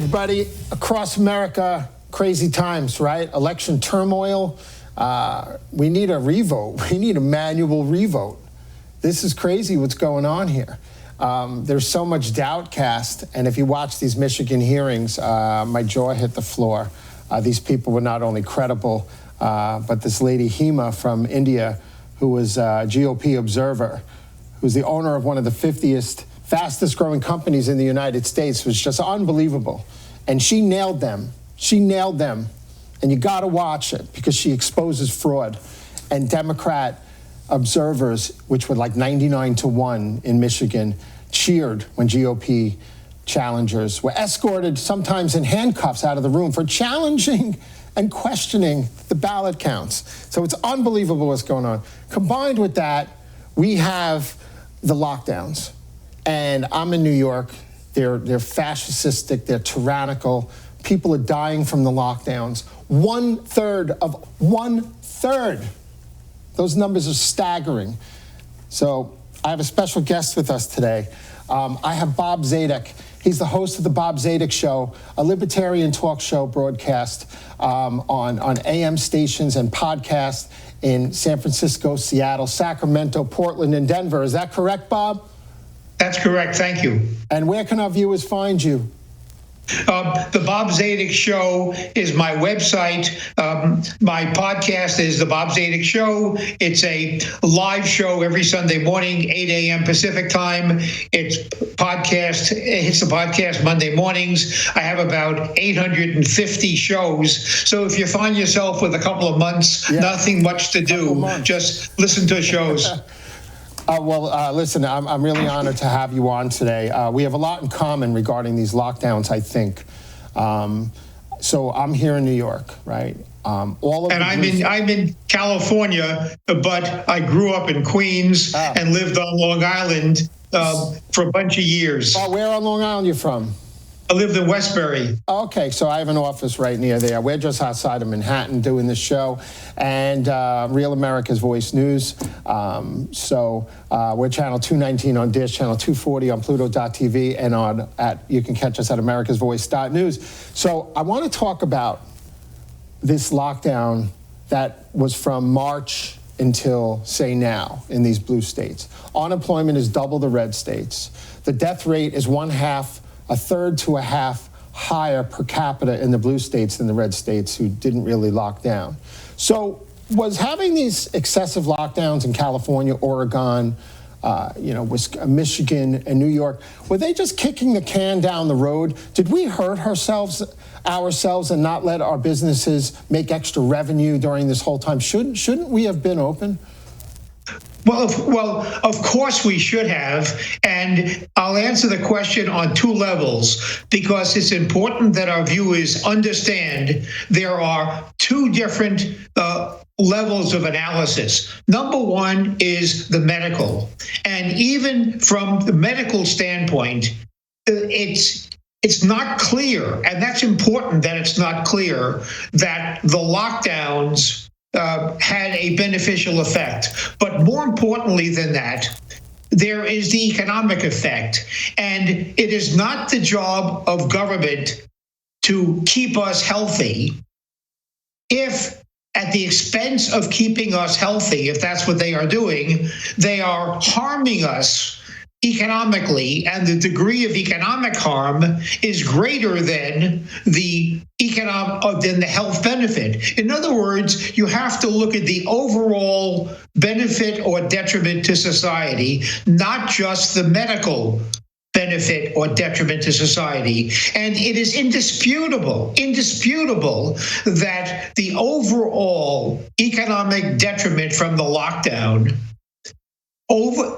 everybody. Across America, crazy times, right? Election turmoil. We need a revote. We need a manual revote. This is crazy what's going on here. There's so much doubt cast, and if you watch these Michigan hearings, my jaw hit the floor. These people were not only credible, but this lady Hema from India, who was a GOP observer, who's the owner of one of the 50th fastest growing companies in the United States, was just unbelievable. And she nailed them. She nailed them. And you got to watch it because she exposes fraud. And Democrat observers, which were like 99-1 in Michigan, cheered when GOP challengers were escorted, sometimes in handcuffs, out of the room for challenging and questioning the ballot counts. So it's unbelievable what's going on. Combined with that, we have the lockdowns. And I'm in New York. They're fascistic, they're tyrannical. People are dying from the lockdowns. 1/3. Those numbers are staggering. So I have a special guest with us today. I have Bob Zadek. He's the host of the Bob Zadek Show, a libertarian talk show broadcast on AM stations and podcasts in San Francisco, Seattle, Sacramento, Portland, and Denver. Is that correct, Bob? That's correct. Thank you. And where can our viewers find you? The Bob Zadek Show is my website. My podcast is The Bob Zadek Show. It's a live show every Sunday morning, 8 a.m. Pacific time. It hits the podcast Monday mornings. I have about 850 shows. So if you find yourself with a couple of months, nothing much to do, just listen to shows. Listen, I'm really honored to have you on today. We have a lot in common regarding these lockdowns, I think. So I'm here in New York, right? I'm in California, but I grew up in Queens and lived on Long Island for a bunch of years. Oh, where on Long Island are you from? I lived in Westbury. Okay, so I have an office right near there. We're just outside of Manhattan doing this show, and Real America's Voice News. We're channel 219 on Dish, channel 240 on Pluto.tv, and you can catch us at americasvoice.news. So I want to talk about this lockdown that was from March until, say, now in these blue states. Unemployment is double the red states. The death rate is a third to a half higher per capita in the blue states than the red states who didn't really lock down. So was having these excessive lockdowns in California, Oregon, Michigan and New York, were they just kicking the can down the road? Did we hurt ourselves and not let our businesses make extra revenue during this whole time? Shouldn't we have been open? Well, of course we should have, and I'll answer the question on two levels because it's important that our viewers understand there are two different levels of analysis. Number one is the medical, and even from the medical standpoint, it's not clear, and that's important that it's not clear that the lockdowns had a beneficial effect. But more importantly than that, there is the economic effect. And it is not the job of government to keep us healthy if, at the expense of keeping us healthy, if that's what they are doing, they are harming us economically, and the degree of economic harm is greater than the health benefit. In other words, you have to look at the overall benefit or detriment to society, not just the medical benefit or detriment to society. And it is indisputable that the overall economic detriment from the lockdown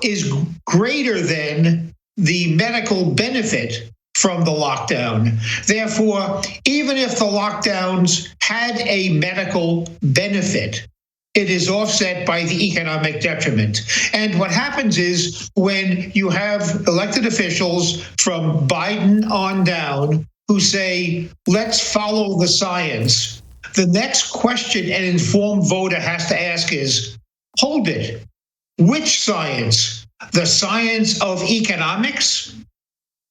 is greater than the medical benefit from the lockdown. Therefore, even if the lockdowns had a medical benefit, it is offset by the economic detriment. And what happens is when you have elected officials from Biden on down who say, let's follow the science, the next question an informed voter has to ask is, hold it. Which science? The science of economics?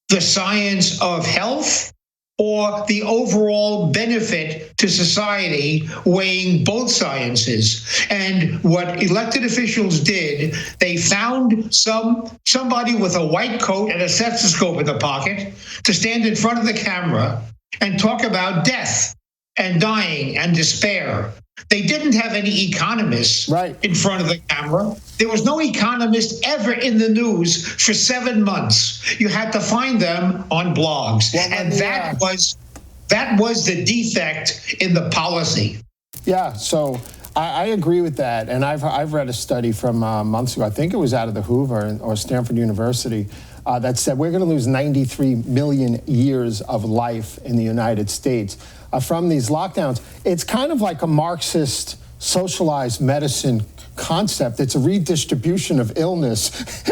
The science of health? or the overall benefit to society, weighing both sciences. And what elected officials did, they found somebody with a white coat and a stethoscope in the pocket to stand in front of the camera and talk about death and dying and despair. They didn't have any economists in front of the camera. There was no economist ever in the news for 7 months. You had to find them on blogs. Well, and that was the defect in the policy. Yeah, so I agree with that. And I've read a study from months ago, I think it was out of the Hoover or Stanford University, that said we're going to lose 93 million years of life in the United States from these lockdowns. It's kind of like a Marxist socialized medicine concept. It's a redistribution of illness,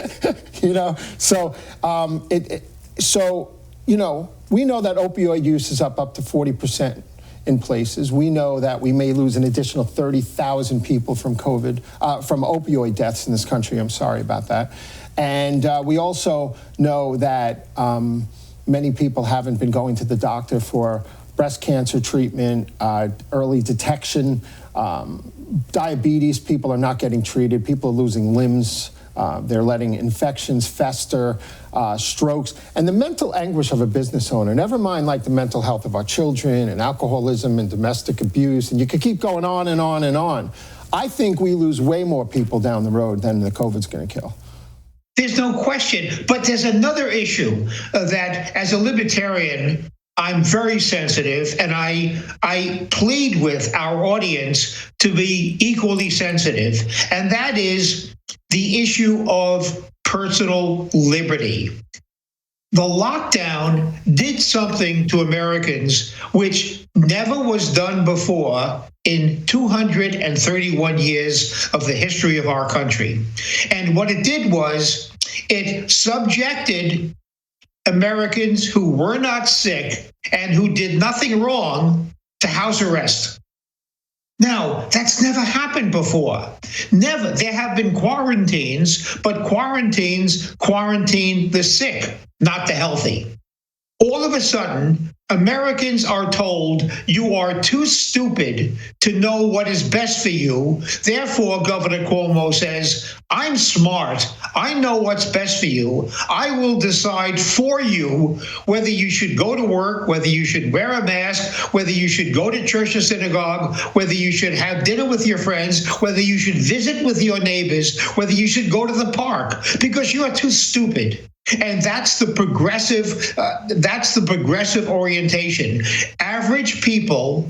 you know. So, we know that opioid use is up to 40% in places. We know that we may lose an additional 30,000 people from COVID, from opioid deaths in this country. I'm sorry about that. And we also know that many people haven't been going to the doctor for breast cancer treatment, early detection, diabetes. People are not getting treated. People are losing limbs. They're letting infections fester, strokes, and the mental anguish of a business owner, never mind like the mental health of our children and alcoholism and domestic abuse, and you could keep going on and on and on. I think we lose way more people down the road than the COVID's going to kill. There's no question, but there's another issue that as a libertarian, I'm very sensitive, and I plead with our audience to be equally sensitive, and that is the issue of personal liberty. The lockdown did something to Americans which never was done before in 231 years of the history of our country. And what it did was it subjected Americans who were not sick and who did nothing wrong to house arrest. Now, that's never happened before. Never. There have been quarantines, but quarantines quarantine the sick, not the healthy. All of a sudden, Americans are told you are too stupid to know what is best for you. Therefore, Governor Cuomo says, I'm smart. I know what's best for you. I will decide for you whether you should go to work, whether you should wear a mask, whether you should go to church or synagogue, whether you should have dinner with your friends, whether you should visit with your neighbors, whether you should go to the park, because you are too stupid. And that's the progressive orientation. Average people,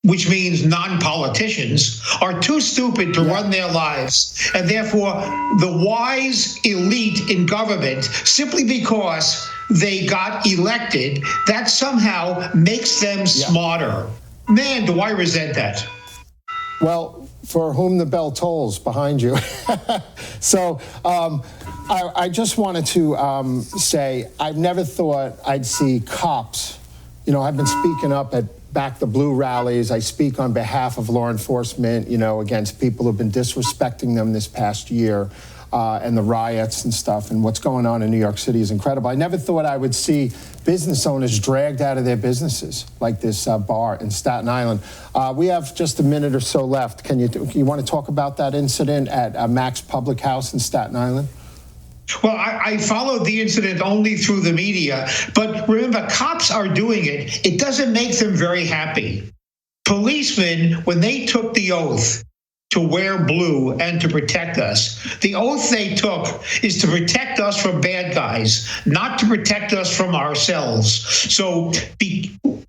which means non-politicians, are too stupid to run their lives. And therefore, the wise elite in government, simply because they got elected, that somehow makes them smarter. Man, do I resent that. Well, for whom the bell tolls behind you. So I just wanted to say, I've never thought I'd see cops. You know, I've been speaking up at Back the Blue rallies. I speak on behalf of law enforcement, you know, against people who've been disrespecting them this past year, and the riots and stuff, and what's going on in New York City is incredible. I never thought I would see business owners dragged out of their businesses like this bar in Staten Island. We have just a minute or so left. You want to talk about that incident at Mac's Public House in Staten Island? Well, I followed the incident only through the media, but remember, cops are doing it. It doesn't make them very happy. Policemen, when they took the oath to wear blue and to protect us, the oath they took is to protect us from bad guys, not to protect us from ourselves. So,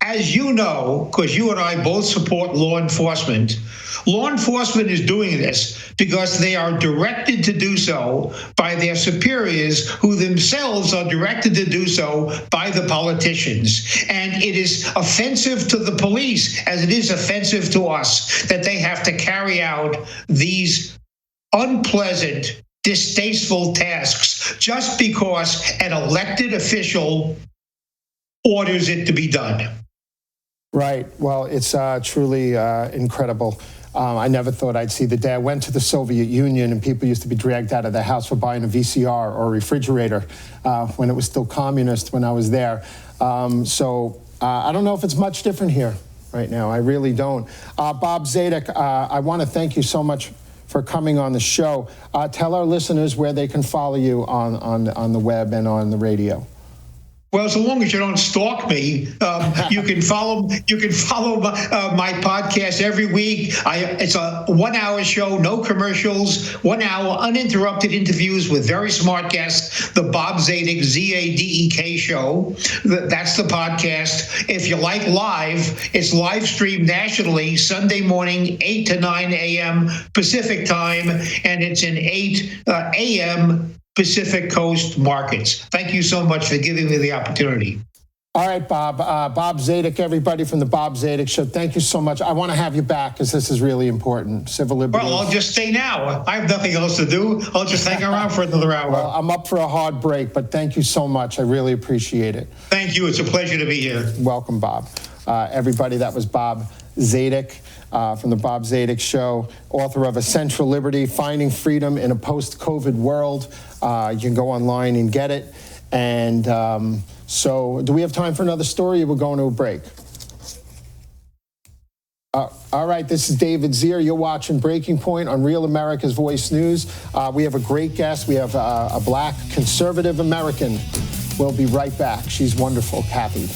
as you know, because you and I both support law enforcement is doing this because they are directed to do so by their superiors, who themselves are directed to do so by the politicians. And it is offensive to the police, as it is offensive to us, that they have to carry out these unpleasant, distasteful tasks just because an elected official orders it to be done. Right. Well, it's truly incredible. I never thought I'd see the day. I went to the Soviet Union, and people used to be dragged out of their house for buying a VCR or a refrigerator when it was still communist when I was there. So I don't know if it's much different here right now. I really don't. Bob Zadek, I want to thank you so much for coming on the show. Tell our listeners where they can follow you on the web and on the radio. Well, so long as you don't stalk me, you can follow my podcast every week. It's a 1 hour show, no commercials, 1 hour uninterrupted interviews with very smart guests. The Bob Zadek, ZADEK show. That's the podcast. If you like live, it's live streamed nationally Sunday morning, 8 to 9 a.m. Pacific time, and it's in 8 a.m. Pacific Coast markets. Thank you so much for giving me the opportunity. All right, Bob. Bob Zadek, everybody from the Bob Zadek Show, thank you so much. I want to have you back because this is really important. Civil liberties. Well, I'll just stay now. I have nothing else to do. I'll just hang around for another hour. Well, I'm up for a hard break, but thank you so much. I really appreciate it. Thank you. It's a pleasure to be here. Welcome, Bob. Everybody, that was Bob Zadek from the Bob Zadek Show, author of Essential Liberty, Finding Freedom in a Post-COVID World. You can go online and get it. And so do we have time for another story, or we're going to a break? All right, this is David Zere. You're watching Breaking Point on Real America's Voice News. We have a great guest. We have a black conservative American. We'll be right back. She's wonderful, Kathy.